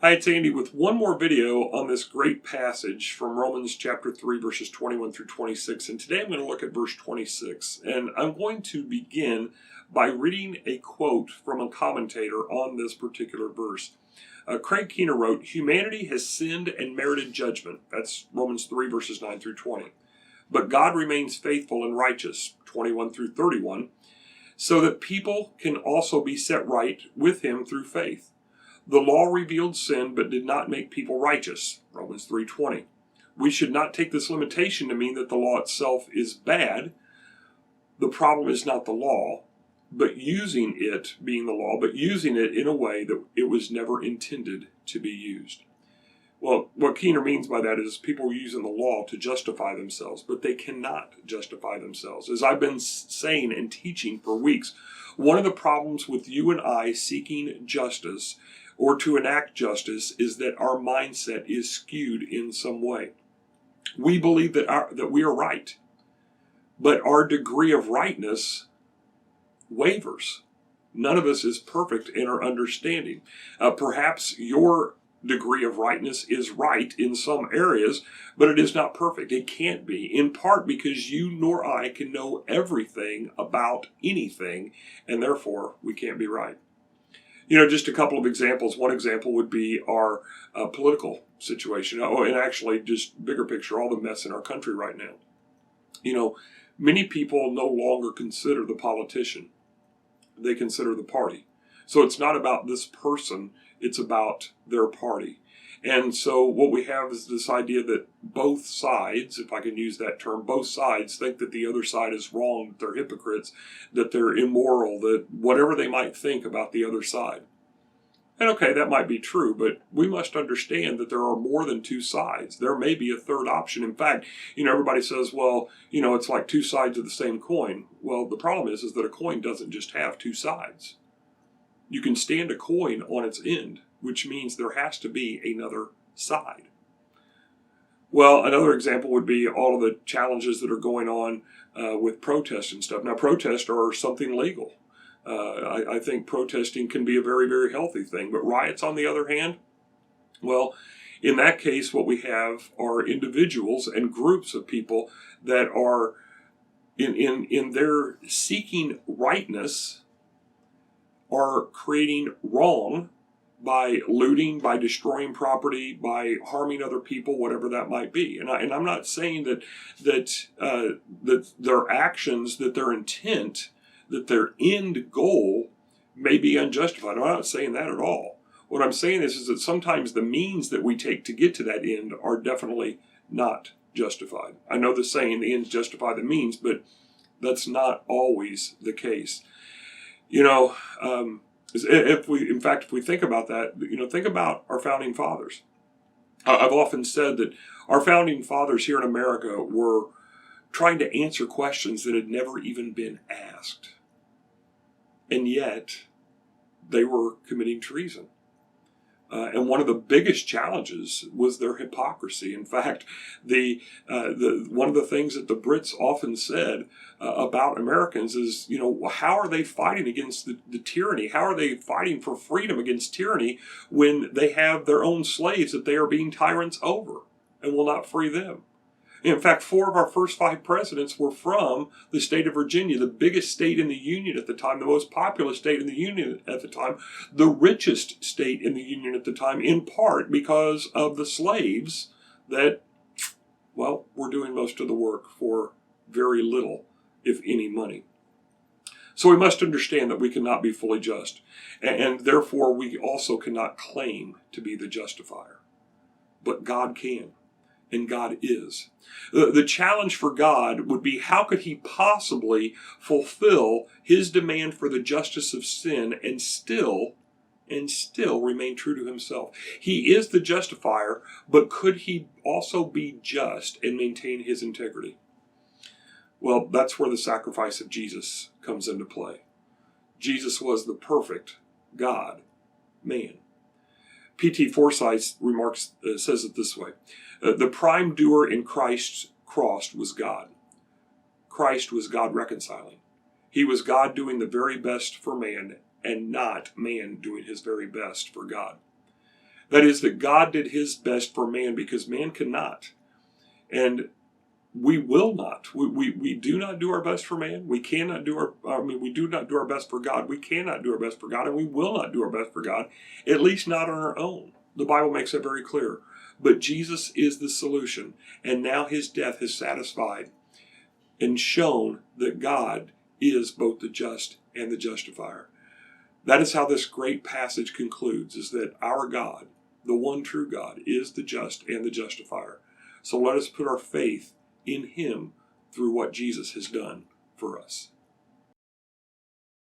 Hi, it's Andy with one more video on this great passage from Romans chapter 3, verses 21 through 26. And today I'm going to look at verse 26. And I'm going to begin by reading a quote from a commentator on this particular verse. Craig Keener wrote, "Humanity has sinned and merited judgment." That's Romans 3, verses 9 through 20. "But God remains faithful and righteous," 21 through 31, "so that people can also be set right with him through faith. The law revealed sin but did not make people righteous," Romans 3:20. "We should not take this limitation to mean that the law itself is bad. The problem is not the law, but using it, being the law, but using it in a way that it was never intended to be used." Well, what Keener means by that is people are using the law to justify themselves, but they cannot justify themselves. As I've been saying and teaching for weeks, one of the problems with you and I seeking justice or to enact justice is that our mindset is skewed in some way. We believe that we are right, but our degree of rightness wavers. None of us is perfect in our understanding. Perhaps your degree of rightness is right in some areas, but it is not perfect. It can't be, in part because you nor I can know everything about anything, and therefore we can't be right. Just a couple of examples. One example would be our political situation. And actually, just bigger picture, all the mess in our country right now. Many people no longer consider the politician. They consider the party. So it's not about this person, it's about their party. And so what we have is this idea that both sides, if I can use that term, both sides think that the other side is wrong, that they're hypocrites, that they're immoral, that whatever they might think about the other side. And okay, that might be true, but we must understand that there are more than two sides. There may be a third option. In fact, everybody says, well, it's like two sides of the same coin. Well, the problem is that a coin doesn't just have two sides. You can stand a coin on its end, which means there has to be another side. Well, another example would be all of the challenges that are going on with protests and stuff. Now, protests are something legal. I think protesting can be a very, very healthy thing. But riots, on the other hand, well, in that case, what we have are individuals and groups of people that are in their seeking rightness are creating wrong by looting, by destroying property, by harming other people, whatever that might be. And I'm not saying that their actions, that their intent, that their end goal may be unjustified. I'm not saying that at all. What I'm saying is that sometimes the means that we take to get to that end are definitely not justified. I know the saying, the ends justify the means, but that's not always the case. If we think about that, think about our founding fathers. I've often said that our founding fathers here in America were trying to answer questions that had never even been asked. And yet, they were committing treason. And one of the biggest challenges was their hypocrisy. In fact, one of the things that the Brits often said about Americans is, how are they fighting against the tyranny? How are they fighting for freedom against tyranny when they have their own slaves that they are being tyrants over and will not free them? In fact, 4 of our first 5 presidents were from the state of Virginia, the biggest state in the Union at the time, the most populous state in the Union at the time, the richest state in the Union at the time, in part because of the slaves that, were doing most of the work for very little, if any, money. So we must understand that we cannot be fully just, and therefore we also cannot claim to be the justifier. But God can. And God is. The challenge for God would be, how could he possibly fulfill his demand for the justice of sin and still remain true to himself? He is the justifier, but could he also be just and maintain his integrity? Well, that's where the sacrifice of Jesus comes into play. Jesus was the perfect God, man. P.T. Forsyth says it this way: the prime doer in Christ's cross was God. Christ was God reconciling. He was God doing the very best for man, and not man doing his very best for God. That is, that God did his best for man because man cannot. And we will not. We do not do our best for man. We cannot do we do not do our best for God. We cannot do our best for God, and we will not do our best for God, at least not on our own. The Bible makes that very clear. But Jesus is the solution, and now his death has satisfied and shown that God is both the just and the justifier. That is how this great passage concludes, is that our God, the one true God, is the just and the justifier. So let us put our faith in him through what Jesus has done for us.